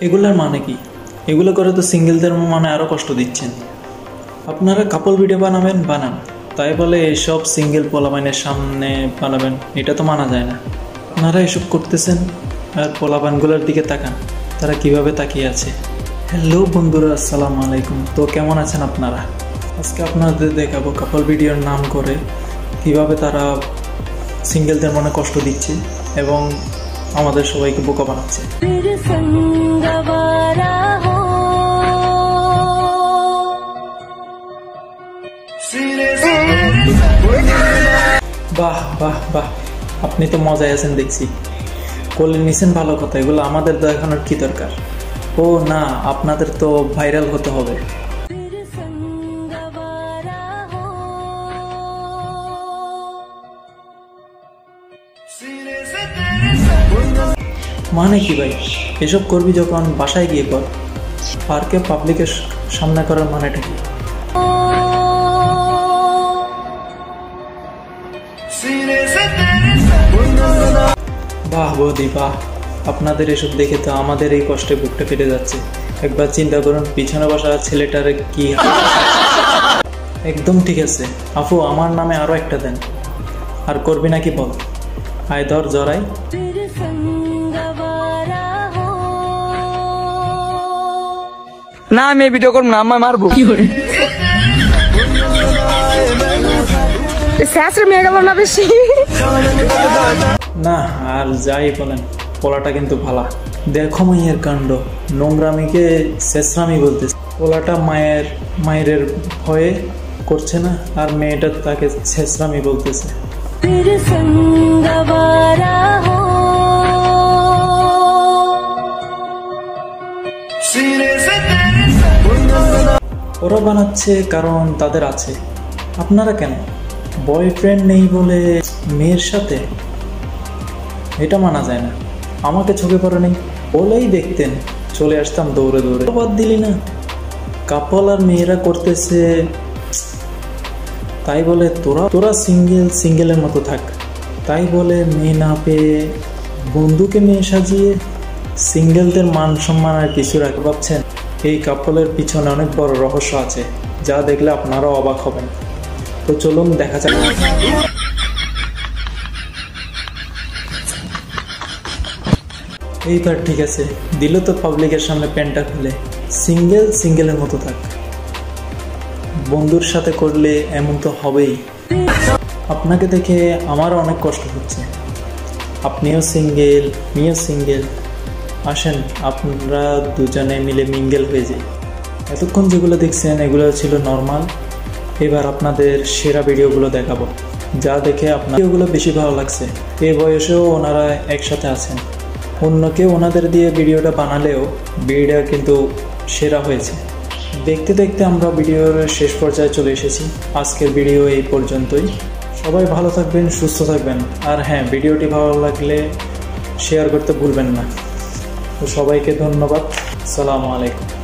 এগুলোর মানে কি? এগুলো করে তো সিঙ্গেলদের মানে আরও কষ্ট দিচ্ছেন। আপনারা কাপল ভিডিও বানাবেন, বানান, তাই বলে এসব সিঙ্গেল পোলাপাইনের সামনে বানাবেন, এটা তো মানা যায় না। আপনারা এসব করতেছেন আর পোলাপাইনগুলোর দিকে তাকান, তারা কিভাবে তাকিয়ে আছে। হ্যালো বন্ধুরা, আসসালামু আলাইকুম। তো কেমন আছেন আপনারা? আজকে আপনাদের দেখাবো কাপল ভিডিওর নাম করে কিভাবে তারা সিঙ্গেলদের মনে কষ্ট দিচ্ছে এবং আমাদের সবাইকে বোকা বানাচ্ছে। বাহ বাহ বাহ, আপনি তো মজায় আছেন দেখছি। কোলে নিছেন, ভালো কথা। এগুলো আমাদের দেখানোর কি দরকার? ও না, আপনাদের তো ভাইরাল হতে হবে। মানে কি ভাই? এসব করবি যখন বাসায় গিয়ে কর, পার্কে পাবলিকের সামনে করার মানেটা কি? বাহ বৌদি বাহ, আপনাদের এসব দেখে তো আমাদের এই কষ্টে বুকটা ফেটে যাচ্ছে। একবার চিন্তা করুন, পিছনে বসা ছেলেটার কি। একদম ঠিক আছে আপু, আমার নামে আরো একটা দেন। আর করবি নাকি বল? আয় ধর জড়াই। না আমি ভিডিও করব না, আমি মারবো। না আর যাই বলেন, পোলাটা কিন্তু ভালা। দেখো মাইয়ের কাণ্ড, নোংরামিকে শেষরামি বলতেছে। পোলাটা মায়ের ভয়ে করছে না, আর মেয়েটা তাকে শেষরামি বলতেছে। ওরা বানাচ্ছে কারণ তাদের আছে, আপনারা কেন? বয়ফ্রেন্ড নেই বলে মেয়ের সাথে, এটা মানা যায় না। আমাকে চোখে পড়ে নেই বলেই দেখতেন চলে আসতাম দৌড়ে দৌড়ে। বাদ দিলি না? কাপল আর মেয়েরা করতেছে, তাই বলে তোরা সিঙ্গেলের মতো থাক। তাই বলে মেয়ে না পেয়ে বন্ধুকে মেয়ে সাজিয়ে সিঙ্গেলদের মান সম্মান আর কিছু রাখতে ভাবছেন? এই কাপলের পিছনে অনেক বড় রহস্য আছে, যা দেখলে আপনারাও অবাক হবেন। তো চলুন দেখা যাক। এইবার ঠিক আছে, দিল তো পাবলিকের সামনে প্যান্টটা খুলে। সিঙ্গেলের মতো থাক, বন্ধুর সাথে করলে এমন তো হবেই। আপনাকে দেখে আমারও অনেক কষ্ট হচ্ছে। আপনিও সিঙ্গেল, মেয়েও সিঙ্গেল। আসেন আপনারা দুজনে মিলে মিঙ্গেল হয়ে যাই। এতক্ষণ যেগুলো দেখছেন এগুলো ছিল নর্মাল। এবার আপনাদের সেরা ভিডিওগুলো দেখাবো, যা দেখে আপনার ভিডিওগুলো বেশি ভালো লাগছে। এই বয়সেও ওনারা একসাথে আছেন। অন্য কেউ ওনাদের দিয়ে ভিডিওটা বানালেও ভিডিওটা কিন্তু সেরা হয়েছে। দেখতে দেখতে আমরা ভিডিওর শেষ পর্যায়ে চলে এসেছি। আজকের ভিডিও এই পর্যন্তই। সবাই ভালো থাকবেন, সুস্থ থাকবেন। আর হ্যাঁ, ভিডিওটি ভালো লাগলে শেয়ার করতে ভুলবেন না। তো সবাইকে ধন্যবাদ। আসসালামু আলাইকুম।